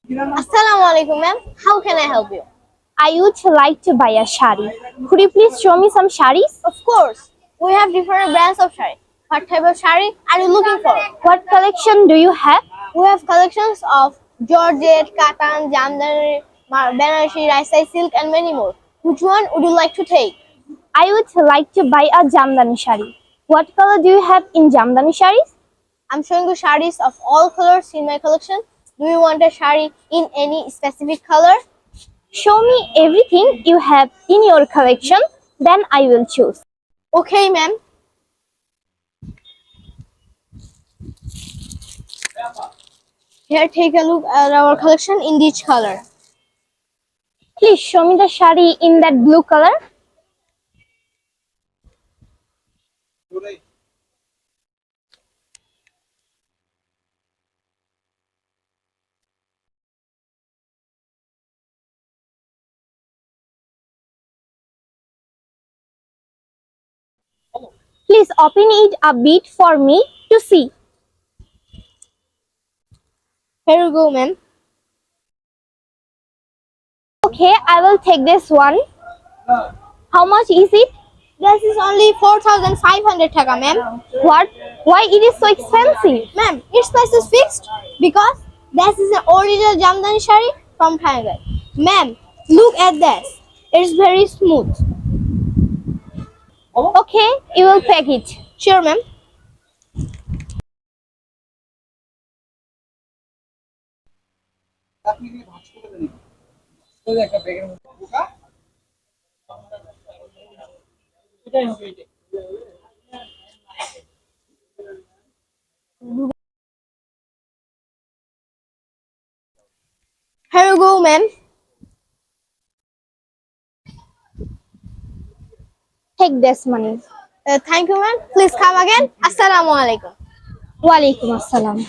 Assalamu alaikum, ma'am. How can I help you? I would like to buy a shari. Could you please show me some sharis? Of course, we have different brands of shari. What type of shari are you looking for? What collection do you have? We have collections of Georgette, Katan, Jamdani, Banarasi, Raisai silk, and many more. Which one would you like to take? I would like to buy a Jamdani shari. What color do you have in Jamdani sharis? I'm showing you sharis of all colors in my collection. Do you want a shari in any specific color? Show me everything you have in your collection, then I will choose. Okay, ma'am. Here, take a look at our collection in each color. Please show me the shari in that blue color. Please open it a bit for me to see. Here you go, ma'am. Okay, I will take this one. How much is it? This is only 4,500 taka, ma'am. What? Why it is so expensive? Ma'am, its price is fixed because this is an original Jamdani shari from Thailand. Ma'am, look at this. It's very smooth. Okay, you will pack it. Sure, ma'am. Here you go, ma'am. Take this money. Thank you, ma'am. Please come again. Assalamu alaikum. Walaikum assalam.